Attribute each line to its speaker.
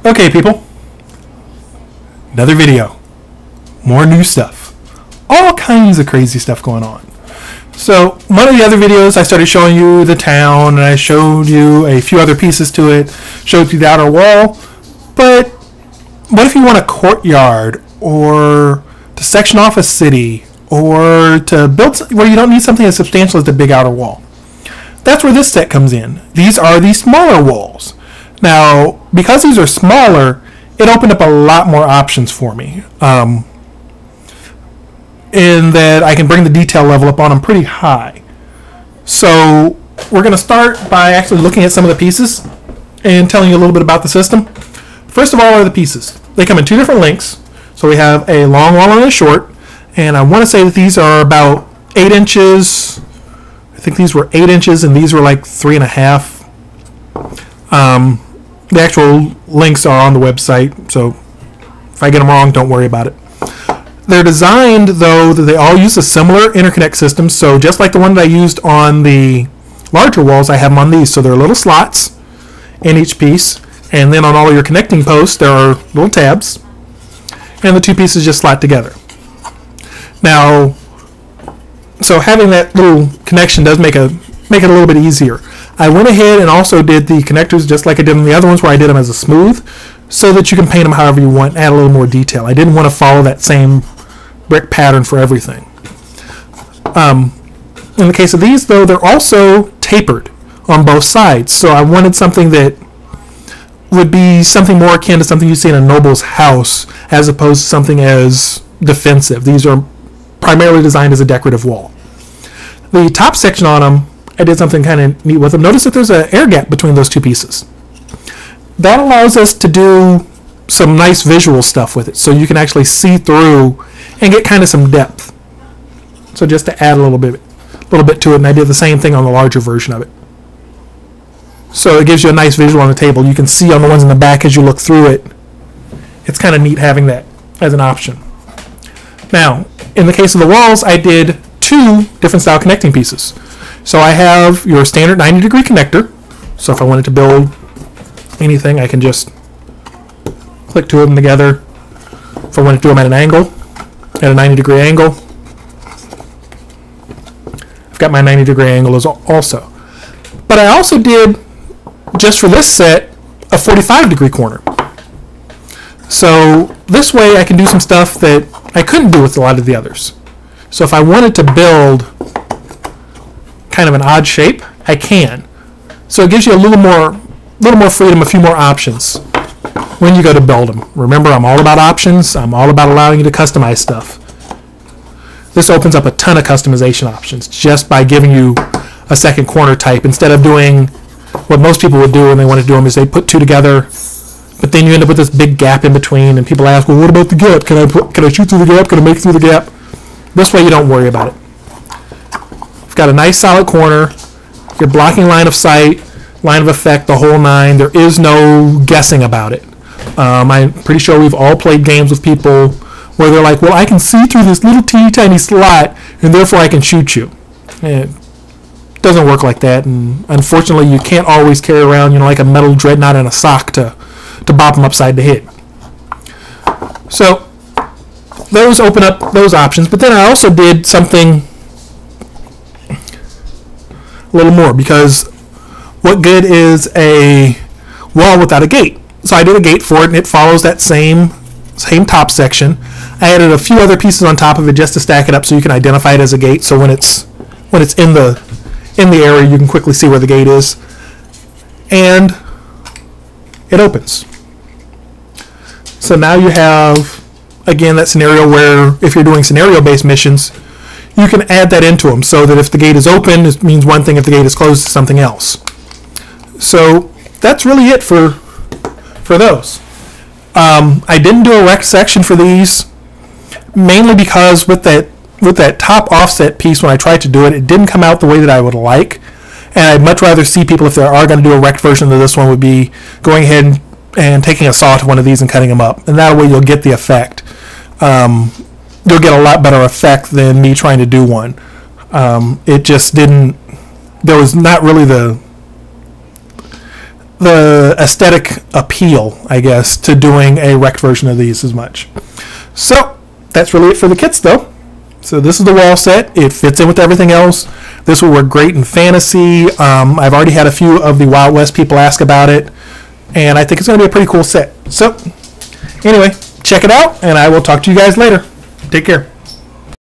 Speaker 1: Okay, people. Another video. More new stuff. All kinds of crazy stuff going on. So, one of the other videos I started showing you the town, and I showed you a few other pieces to it, showed you the outer wall, but what if you want a courtyard, or to section off a city, or to build where you don't need something as substantial as the big outer wall? That's where this set comes in. These are the smaller walls. Now, because these are smaller, it opened up a lot more options for me. In that I can bring the detail level up on them pretty high. So we're going to start by actually looking at some of the pieces and telling you a little bit about the system. First of all are the pieces. They come in two different lengths. So we have a long wall and a short. And I want to say that these are about 8 inches. I think these were 8 inches and these were like 3.5. The actual links are on the website, so if I get them wrong, don't worry about it. They're designed, though, that they all use a similar interconnect system, so just like the one that I used on the larger walls, I have them on these. So there are little slots in each piece, and then on all of your connecting posts, there are little tabs, and the two pieces just slot together. Now, so having that little connection does make it a little bit easier. I went ahead and also did the connectors just like I did on the other ones where I did them as a smooth, so that you can paint them however you want, add a little more detail. I didn't want to follow that same brick pattern for everything. In the case of these, though, they're also tapered on both sides, so I wanted something that would be something more akin to something you see in a noble's house as opposed to something as defensive. These are primarily designed as a decorative wall. The top section on them, I did something kind of neat with them. Notice that there's an air gap between those two pieces. That allows us to do some nice visual stuff with it, so you can actually see through and get kind of some depth. So just to add a little bit to it, and I did the same thing on the larger version of it. So it gives you a nice visual on the table. You can see on the ones in the back as you look through it. It's kind of neat having that as an option. Now, in the case of the walls, I did 2 different style connecting pieces. So I have your standard 90-degree connector. So if I wanted to build anything, I can just click 2 of them together. If I want to do them at an angle, at a 90-degree angle, I've got my 90-degree angle also. But I also did, just for this set, a 45-degree corner. So this way I can do some stuff that I couldn't do with a lot of the others. So if I wanted to build kind of an odd shape, I can. So it gives you a little more freedom, a few more options when you go to build them. Remember, I'm all about options. I'm all about allowing you to customize stuff. This opens up a ton of customization options just by giving you a second corner type instead of doing what most people would do when they want to do them is they put 2 together, but then you end up with this big gap in between, and people ask, well, what about the gap? Can I shoot through the gap? Can I make it through the gap? This way you don't worry about it. Got a nice solid corner, you're blocking line of sight, line of effect, the whole 9. There is no guessing about it. I'm pretty sure we've all played games with people where they're like, well, I can see through this little teeny tiny slot and therefore I can shoot you. And it doesn't work like that, and unfortunately you can't always carry around, like a metal dreadnought in a sock to bop them upside the head. So those open up those options, but then I also did something a little more, because what good is a wall without a gate? So I did a gate for it, and it follows that same top section. I added a few other pieces on top of it just to stack it up so you can identify it as a gate. So when it's in the area, you can quickly see where the gate is, and it opens. So now you have, again, that scenario where if you're doing scenario-based missions, you can add that into them so that if the gate is open, it means one thing. If the gate is closed, it's something else. So that's really it for those. I didn't do a rect section for these, mainly because with that top offset piece, when I tried to do it, it didn't come out the way that I would like. And I'd much rather see people, if they are going to do a rect version of this one, would be going ahead and taking a saw to one of these and cutting them up. And that way you'll get the effect. You'll get a lot better effect than me trying to do one. It just didn't, there was not really the aesthetic appeal, I guess, to doing a wrecked version of these as much. So that's really it for the kits, though. So this is the wall set. It fits in with everything else. This will work great in fantasy. I've already had a few of the Wild West people ask about it, and I think it's going to be a pretty cool set. So anyway, check it out, and I will talk to you guys later. Take care.